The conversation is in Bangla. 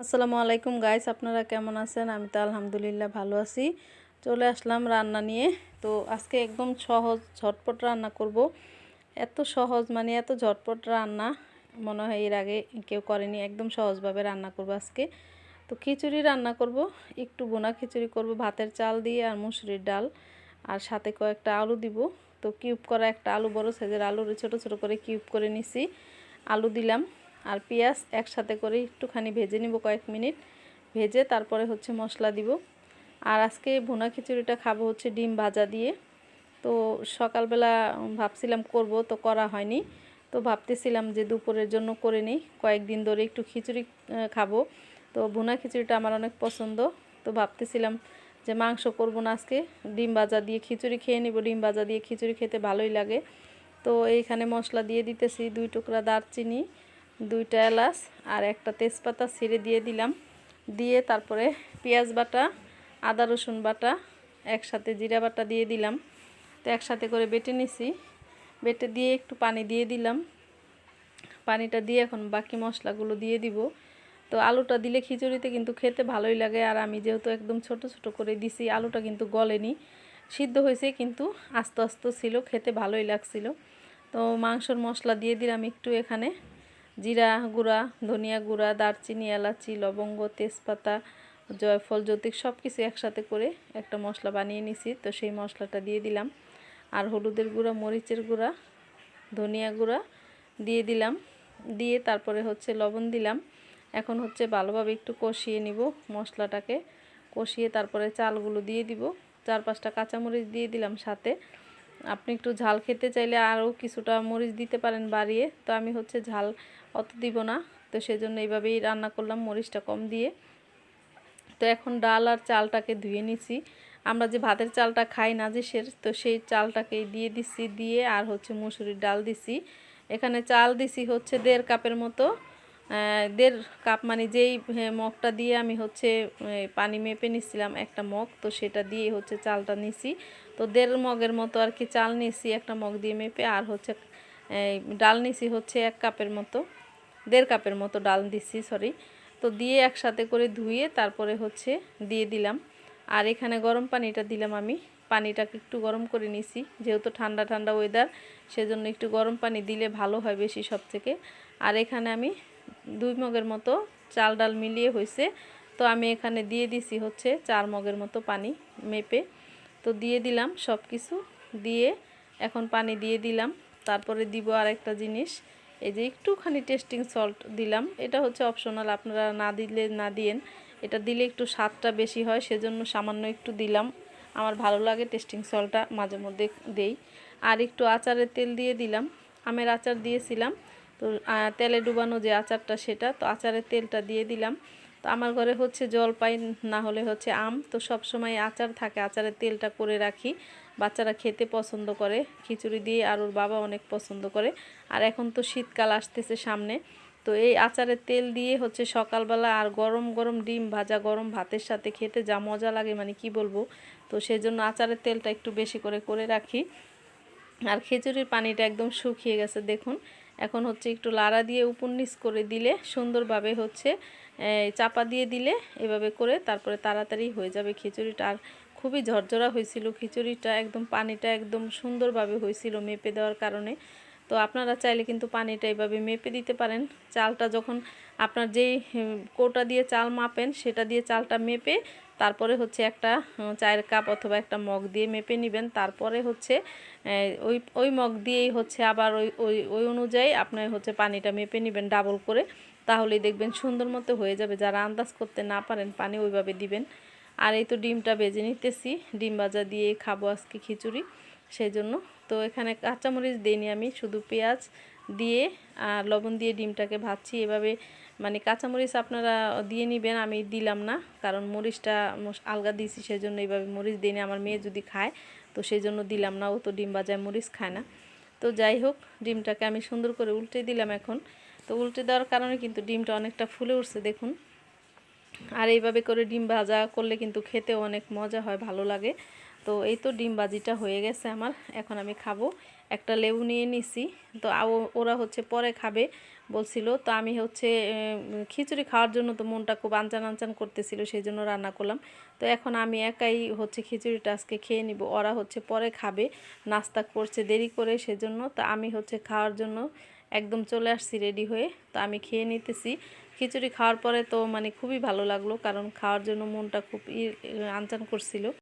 আসসালামু আলাইকুম গাইস, আপনারা কেমন আছেন? আমি তো আলহামদুলিল্লাহ ভালো আছি। চলে আসলাম রান্না নিয়ে। তো আজকে একদম সহজ ঝটপট রান্না করব। এত সহজ মানে এত ঝটপট রান্না মনে হয় এর আগে কেউ করেনি। একদম সহজভাবে রান্না করব আজকে। তো খিচুড়ি রান্না করব, একটু বোনা খিচুড়ি করব ভাতের চাল দিয়ে আর মুসুরির ডাল, আর সাথে কয়েকটা আলু দিব। তো কিউব করা একটা আলু, বড় সাইজের আলু ছোট ছোট করে কিউব করে নিছি। আলু দিলাম আর পেঁয়াজ একসাথে করে একটুখানি ভেজে নিব, কয়েক মিনিট ভেজে তারপরে হচ্ছে মশলা দিব। আর আজকে ভুনা খিচুড়িটা খাবো হচ্ছে ডিম ভাজা দিয়ে। তো সকালবেলা ভাবছিলাম করব, তো করা হয়নি। তো ভাবতেছিলাম যে দুপুরের জন্য করে নিই, কয়েকদিন ধরে একটু খিচুড়ি খাবো। তো ভুনা খিচুড়িটা আমার অনেক পছন্দ। তো ভাবতেছিলাম যে মাংস করব না, আজকে ডিম ভাজা দিয়ে খিচুড়ি খেয়ে নিব। ডিম ভাজা দিয়ে খিচুড়ি খেতে ভালোই লাগে। তো এইখানে মশলা দিয়ে দিতেছি, 2 টুকরা দারচিনি, 2টা এলাচ আর একটা তেজপাতা ছিঁড়ে দিয়ে দিলাম। দিয়ে তারপরে পেঁয়াজ বাটা, আদা রসুন বাটা, একসাথে জিরা বাটা দিয়ে দিলাম। তো একসাথে করে বেটে নিছি। বেটে দিয়ে একটু পানি দিয়ে দিলাম। পানিটা দিয়ে এখন বাকি মশলাগুলো দিয়ে দিব। তো আলুটা দিলে খিচুড়িতে কিন্তু খেতে ভালোই লাগে। আর আমি যেহেতু একদম ছোট ছোট করে দিছি, আলুটা কিন্তু গলেনি, সিদ্ধ হয়েছে কিন্তু আস্তে আস্তে ছিল, খেতে ভালোই লাগছিল। তো মাংসর মশলা দিয়ে দিলাম একটু, এখানে জিরা গুঁড়া, ধনিয়া গুঁড়া, দারচিনি, এলাচি, লবঙ্গ, তেজপাতা, জয়ফল, জ্যোতিক সব কিছু একসাথে করে একটা মশলা বানিয়ে নিছি। তো সেই মশলাটা দিয়ে দিলাম। আর হলুদের গুঁড়া, মরিচের গুঁড়া, ধনিয়া গুঁড়া দিয়ে দিলাম। দিয়ে তারপরে হচ্ছে লবণ দিলাম। এখন হচ্ছে ভালোভাবে একটু কষিয়ে নিব মশলাটাকে। কষিয়ে তারপরে চালগুলো দিয়ে দিব। 4-5টা কাঁচামরিচ দিয়ে দিলাম সাথে। আপনি একটু ঝাল খেতে চাইলে আরও কিছুটা মরিচ দিতে পারেন বাড়িয়ে। তো আমি হচ্ছে ঝাল অত দিব না, তো সেজন্য এইভাবেই রান্না করলাম মরিচটা কম দিয়ে। তো এখন ডাল আর চালটাকে ধুয়ে নিছি। আমরা যে ভাতের চালটা খাই নাজিসের, তো সেই চালটাকেই দিয়ে দিছি। দিয়ে আর হচ্ছে মুসুরির ডাল দিছি। এখানে চাল দিছি হচ্ছে 1.5 কাপের মতো। 1.5 কাপ মানে যেই মগটা দিয়ে আমি হচ্ছে পানি মেপে নিছিলাম একটা মগ, তো সেটা দিয়ে হচ্ছে চালটা নিছি। তো 1.5 মগের মতো আর কি চাল নিছি একটা মগ দিয়ে মেপে। আর হচ্ছে ডাল নিছি হচ্ছে 1 কাপের মতো, 1.5 কাপের মতো ডাল দিছি, সরি। তো দিয়ে একসাথে করে ধুয়ে তারপরে হচ্ছে দিয়ে দিলাম। আর এখানে গরম পানিটা দিলাম আমি। পানিটাকে একটু গরম করে নিছি, যেহেতু ঠান্ডা ঠান্ডা ওয়েদার, সেজন্য একটু গরম পানি দিলে ভালো হয় বেশি সব থেকে। আর এখানে আমি 2 মগের মতো চাল ডাল মিলিয়ে হয়েছে। তো আমি এখানে দিয়ে দিছি হচ্ছে 4 মগের মতো পানি মেপে। তো দিয়ে দিলাম সব কিছু দিয়ে। এখন পানি দিয়ে দিলাম। তারপরে দিব আর একটা জিনিস, এই যে একটুখানি টেস্টিং সল্ট দিলাম। এটা হচ্ছে অপশনাল, আপনারা না দিলে না দিয়েন। এটা দিলে একটু স্বাদটা বেশি হয়, সেজন্য সামান্য একটু দিলাম। আমার ভালো লাগে টেস্টিং সল্টটা, মাঝে মধ্যে দেই। আর একটু আচারের তেল দিয়ে দিলাম। আমের আচার দিয়েছিলাম, তো তেলে ডুবানো যে আচারটা সেটা, তো আচারের তেলটা দিয়ে দিলাম। তো আমার ঘরে হচ্ছে জলপাই, না হলে হচ্ছে আম, তো সব সময় আচার থাকে, আচারের তেলটা করে রাখি। বাচ্চারা খেতে পছন্দ করে খিচুড়ি দিয়ে, আর ওর বাবা অনেক পছন্দ করে। আর এখন তো শীতকাল আসতেছে সামনে, তো এই আচারের তেল দিয়ে হচ্ছে সকালবেলা আর গরম গরম ডিম ভাজা গরম ভাতের সাথে খেতে যা মজা লাগে মানে কি বলবো। তো সেজন্য আচারের তেলটা একটু বেশি করে করে রাখি। আর খিচুড়ির পানিটা একদম শুকিয়ে গেছে দেখুন। এখন হচ্ছে একটু লাড়া দিয়ে উপর নিচ করে দিলে সুন্দরভাবে হচ্ছে চাপা দিয়ে দিলে এভাবে করে তারপরে তাড়াতাড়ি হয়ে যাবে খিচুড়িটা। আর খুবই ঝরঝরা হয়েছিল খিচুড়িটা, একদম পানিটা একদম সুন্দরভাবে হয়েছিল মেপে দেওয়ার কারণে। তো আপনারা চাইলে কিন্তু পানিটা এইভাবে মেপে দিতে পারেন। চালটা যখন আপনার যেই কৌটা দিয়ে চাল মাপেন সেটা দিয়ে চালটা মেপে তারপরে হচ্ছে একটা 4 কাপ অথবা একটা মগ দিয়ে মেপে নেবেন। তারপরে হচ্ছে ওই ওই মগ দিয়েই হচ্ছে আবার ওই ওই ওই অনুযায়ী আপনার হচ্ছে পানিটা মেপে নেবেন ডাবল করে। তাহলেই দেখবেন সুন্দর মতো হয়ে যাবে। যারা আন্দাজ করতে না পারেন পানি ওইভাবে দিবেন। আর এই তো ডিমটা ভেজে নিতেছি, ডিম ভাজা দিয়ে খাবো আজকে খিচুড়ি সেই জন্য। তো এখানে কাঁচামরিচ দিইনি আমি, শুধু পেঁয়াজ দিয়ে আর লবণ দিয়ে ডিমটাকে ভাজছি এভাবে। মানে কাঁচামরিচ আপনারা দিয়ে নেবেন, আমি দিলাম না, কারণ মরিচটা আলগা দিয়েছি সেজন্য এইভাবে মরিচ দিইনি। আমার মেয়ে যদি খায় তো সেই জন্য দিলাম না, ও তো ডিম ভাজায় মরিচ খায় না। তো যাই হোক, ডিমটাকে আমি সুন্দর করে উল্টে দিলাম এখন। তো উল্টে দেওয়ার কারণে কিন্তু ডিমটা অনেকটা ফুলে উঠছে দেখুন। আর এইভাবে করে ডিম ভাজা করলে কিন্তু খেতেও অনেক মজা হয়, ভালো লাগে। তো এই তো ডিম ভাজিটা হয়ে গেছে আমার, এখন আমি খাবো। একটা লেবু নিয়ে নিছি। তো ওরা হচ্ছে পরে খাবে বলছিল। তো আমি হচ্ছে খিচুড়ি খাওয়ার জন্য তো মনটা খুব আনচান আনচান করতেছিল, সেই জন্য রান্না করলাম। তো এখন আমি একাই হচ্ছে খিচুড়িটা আজকে খেয়ে নিব, ওরা হচ্ছে পরে খাবে, নাস্তা করছে দেরি করে সেজন্য। তো আমি হচ্ছে খাওয়ার জন্য একদম চলে আসছি রেডি হয়ে। তো আমি খেয়ে নিতেছি। খিচুড়ি খাওয়ার পরে তো মানে খুবই ভালো লাগলো, কারণ খাওয়ার জন্য মনটা খুব আনচান করছিল।